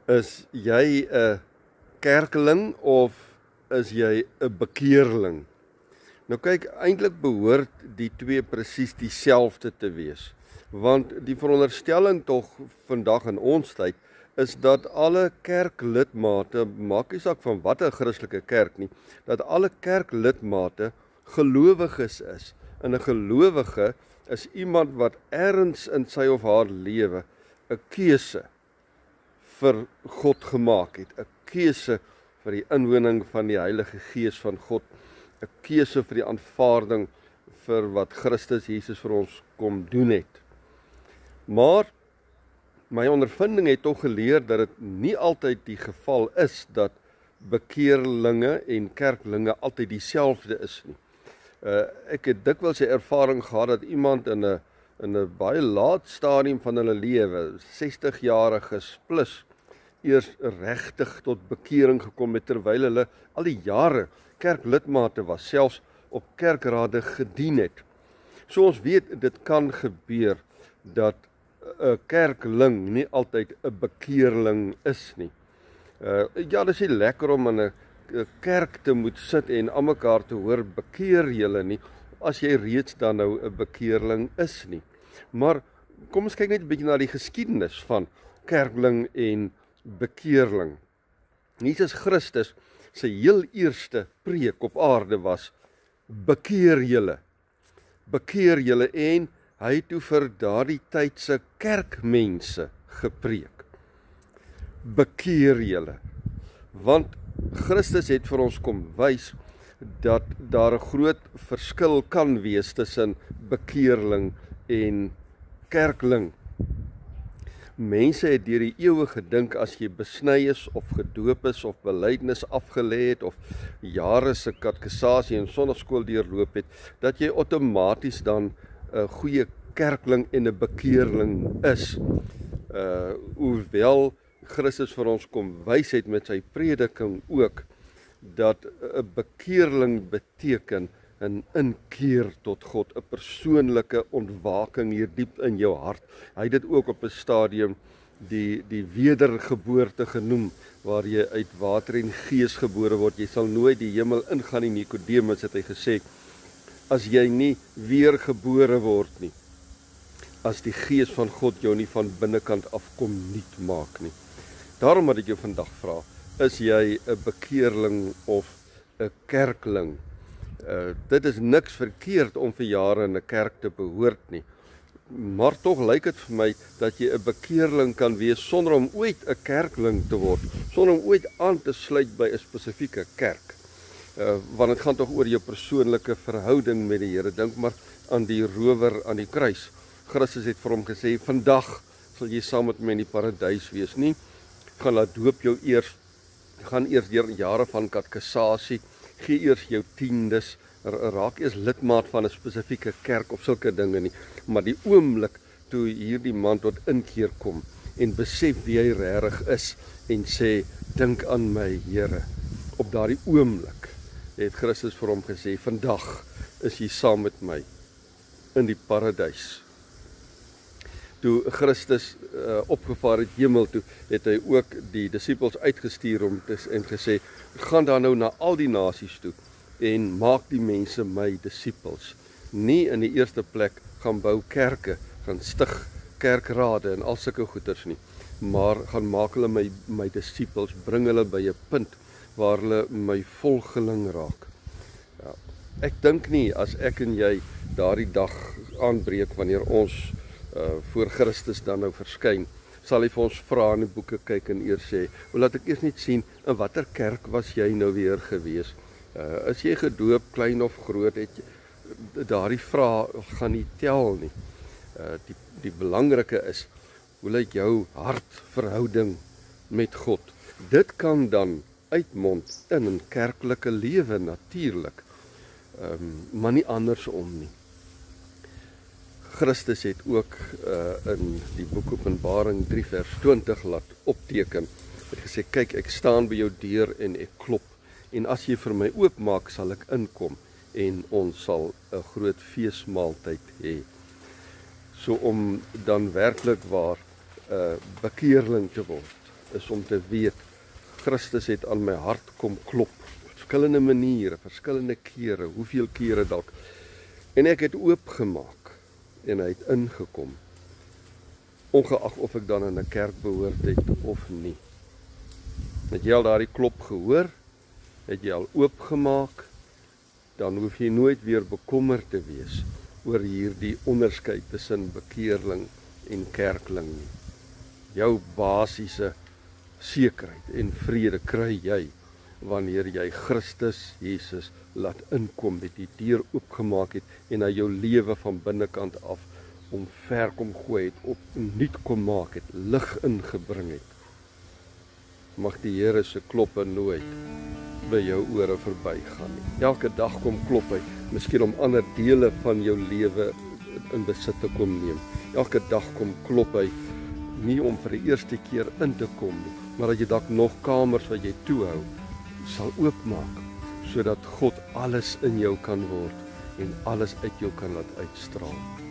Is jy 'n kerkeling of is jy 'n bekeerling? Nou kyk, eintlik behoort die twee presies dieselfde te wees. Want die veronderstelling tog vandag in ons tyd is dat alle kerklidmate, maak nie saak van watter Christelike kerk nie, dat alle kerklidmate gelowiges is. En 'n gelowige is iemand wat ergens in sy of haar lewe 'n keuse vir God gemaak het, 'n keuse vir die inwoning van die Heilige Gees van God, 'n keuse vir die aanvaarding vir wat Christus Jesus vir ons kom doen het. Maar my ondervinding het tog geleer dat dit nie altyd die geval is dat bekeerlinge en kerklinge altyd dieselfde is nie. Ek het dikwels 'n ervaring gehad dat iemand in 'n baie laat stadium van hulle lewe, 60-jariges plus, eers regtig tot bekering gekom het terwyl hulle al die jare kerklidmate was, selfs op kerkrade gedien het. So ons weet dit kan gebeur dat 'n kerkling nie altyd 'n bekeerling is nie. Ja, dis nie lekker om in 'n kerk te moet sit en almekaar te hoor bekeer julle nie, as jy reeds dan nou 'n bekeerling is nie. Maar kom ons kyk net 'n bietjie na die geskiedenis van kerkling en bekeerling. Jesus Christus sy heel eerste preek op aarde was: bekeer julle. Bekeer julle, en hy het toe vir daardie tydse kerkmense gepreek. Bekeer julle. Want Christus het vir ons kom wys dat daar 'n groot verskil kan wees tussen bekeerling en kerkling. Mense het deur die eeue gedink as jy besny is of gedoop is of belydenis afgelê het of jare se katekisasie en sonnaarskool deurloop het, dat jy outomaties dan 'n goeie kerkling en 'n bekeerling is. Hoewel Christus vir ons kom wys het met sy prediking ook dat 'n bekeerling beteken 'n inkeer tot God, 'n persoonlike ontwaking hier diep in jou hart. Hy het dit ook op 'n stadium die wedergeboorte genoem, waar jy uit water en gees gebore word. Jy sal nooit die hemel ingaan nie. Nikodemus het hy gesê, as jy nie weergebore word nie, as die gees van God jou nie van binnekant af kom nuut maak nie. Daarom wat ek jou vandag vra, is jy 'n bekeerling of 'n kerkling? Dit is niks verkeerd om vir jare in 'n kerk te behoort nie. Maar tog lyk dit vir my dat jy 'n bekeerling kan wees sonder om ooit 'n kerkling te word, sonder om ooit aan te sluit by 'n spesifieke kerk. Want dit gaan tog oor jou persoonlike verhouding met die Here. Dink maar aan die rower aan die kruis. Christus het vir hom gesê, vandag sal jy saam met my in die paradys wees, nie? Gaan laat doop jou eers, gaan eers deur jare van katekisasie, gee eers jou tiendes, raak eers lidmaat van 'n spesifieke kerk of sulke dinge nie. Maar die oomblik toe hierdie man tot inkeer kom en besef wie hy regtig is en sê, dink aan my Here, op daardie oomblik het Christus vir hom gesê, vandag is jy saam met my in die paradys. Toe Christus opgevaar het hemel toe, het hy ook die disippels uitgestuur en gesê, gaan dan nou na al die nasies toe en maak die mense my disippels. Nie in die eerste plek gaan bou kerke, gaan stig kerkrade en al sulke goeders nie, maar gaan maak hulle my disippels, bring hulle by 'n punt waar hulle my volgeling raak. Ja, ek dink nie as ek en jy daardie dag aanbreek wanneer ons voor Christus dan nou verskyn, sal hy vir ons vra in die boeke kyk en eers sê, laat ek eers net sien, in watter kerk was jy nou weer gewees? Is jy gedoop, klein of groot, daardie vrae gaan nie tel nie. Die belangrike is, hoe lyk jou hartverhouding met God? Dit kan dan uitmond in 'n kerklike lewe natuurlik, maar nie andersom nie. Christus het ook in die boek Openbaring 3 vers 20 laat opteken. Het gesê, kyk, ek staan by jou deur en ek klop, en as jy vir my oopmaak, sal ek inkom en ons sal 'n groot feesmaaltyd hê. So om dan werklik waar bekeerling te word, is om te weet, Christus het aan my hart kom klop, verskillende maniere, verskillende kere, hoeveel kere dalk, en ek het oopgemaak, en hy het ingekom, ongeag of ek dan in 'n kerk behoort het of nie. Het jy al daardie klop gehoor? Het jy al oopgemaak? Dan hoef jy nooit weer bekommerd te wees oor hierdie onderskeid tussen bekeerling en kerkling nie. Jou basiese sekerheid en vrede kry jy wanneer jy Christus Jesus laat inkom, met die deur oopgemaak het en hy jou lewe van binnekant af omver kom gooi het, op nuut kom maak het, lig ingebring het. Mag die Here se kloppe nooit by jou ore verbygaan nie. Elke dag kom klop hy, miskien om ander dele van jou lewe in besit te kom neem. Elke dag kom klop hy, nie om vir die eerste keer in te kom nie, maar dat jy dalk nog kamers wat jy toehou, sal oopmaak, sodat God alles in jou kan word en alles uit jou kan laat uitstraal.